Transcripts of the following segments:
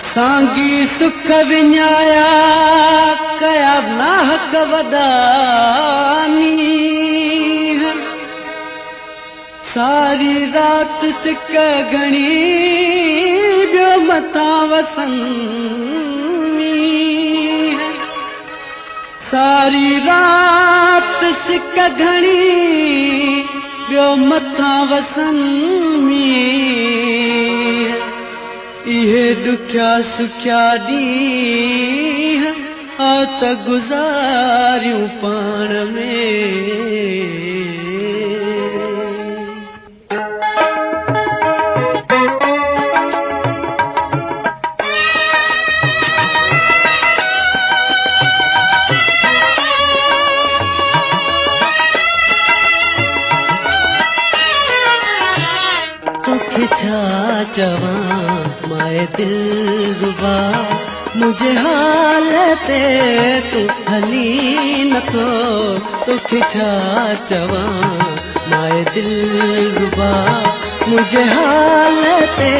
सांगी सुख विञाया कया नाहक वदानी सारी रात सिक घणी ॿियो मथां वसनी सारी रात सिक घणी ॿियो मथां वसनी इहे ॾुखिया सुखिया ॾींहं आ त गुज़ारियूं पाण में तोखे छा चवां माए दिलरुबा मुझे हाल ते तू हली नथो तोखे छा चवां माए दिलरुबा मुझे हाल ते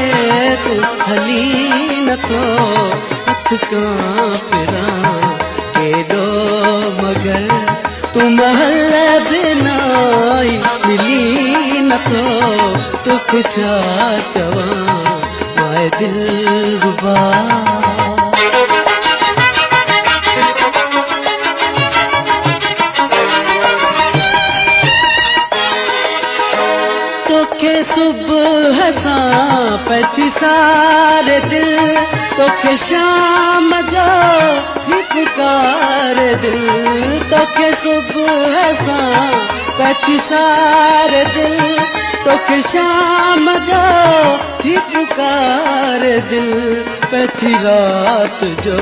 तू हली नथो हथ कां फिरां केॾो मगर तू महल बिना मिली नथो तोखे छा चवां माए दिलरुबा तोखे सुबुह सां पथी सारे दिल तोखे शाम जो थी पुकार दिल तोखे सुबुह सां पथी सारे दिल तोखे शाम जो थी पुकार दिल पथी रात जो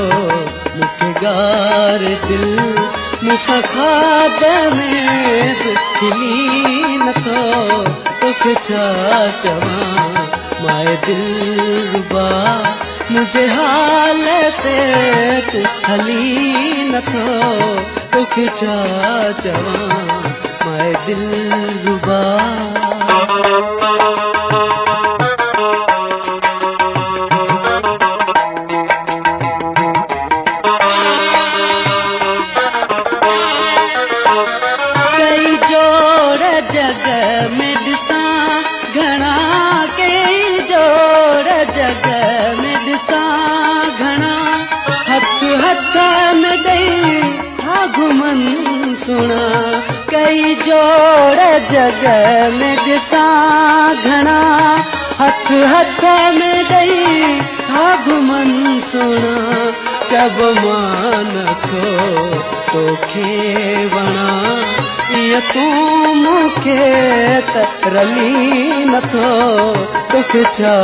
मूंखे गार दिल मूंसां ख्वाब में बि खिली नथो तोखे छा चवां माए दिलरुबा मुझे हाल ते तू हली नथो तोखे छा चवां माए दिलरुबा कई जोड़ जग में ॾिसां घणा कई जोड़ जग में ॾिसां घणा हथ हथ में ॾेई हा घुमनि सुणा कई जोड़ जग में ॾिसां घणा हथ हथ में ॾेई हा घुमनि सुणा जब मां नथो तोखे वणा ईअं तूं मूंखे त रली नथो तोखे छा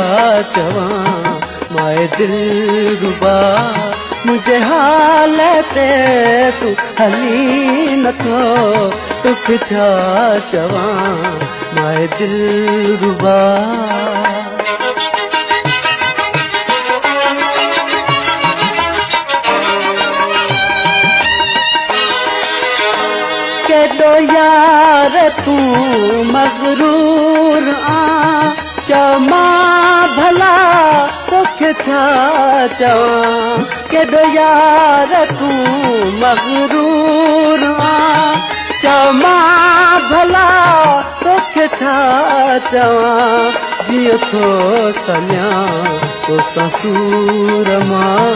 चवां माए दिलरुबा मुझे हाल ते तू हली नथो तोखे छा चवां माए दिलरुबा केॾो यार तूं मगरूर आ चवां भला तोखे छा चवां केॾो यार तूं मगरूर आ चवां भला तोखे छा चवां जीअं थो सञां तोसां सूर मां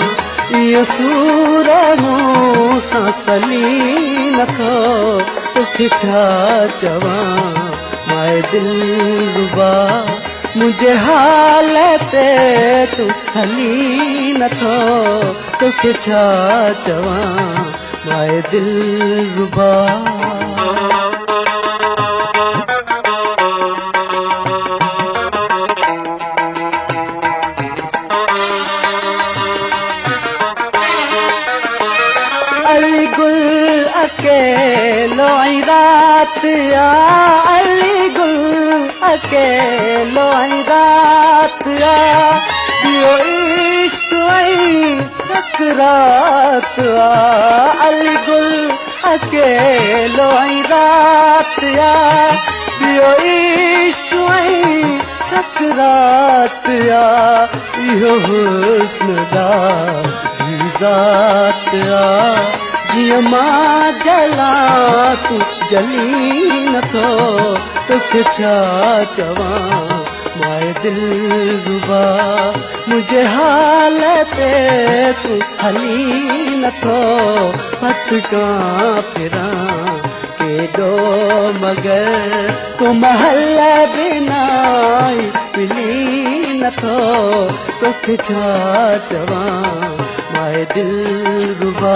इहो सूर मूंसां सली नथो तोखे छा चवां माए दिलरुबा मुझे हाल ते तू हली नथो तोखे छा चवां माए दिलरुबा अली गुल अकेलो आई रात आ अली गुल अकेलो आई रात आ दियो इश्क आई सकरात आ अली गुल अकेलो आई रात आ दियो इश्क आई सकरात आ इहो हुस्न दा ही ज़ात आ जीअं मां जलां तूं जली नथो तोखे छा चवां माए दिलरुबा मुंहिंजे हाल ते तूं हली नथो हथ कां फिरां केॾो मगर तूं महल बिना मिली नथो तोखे छा चवां माए दिलरुबा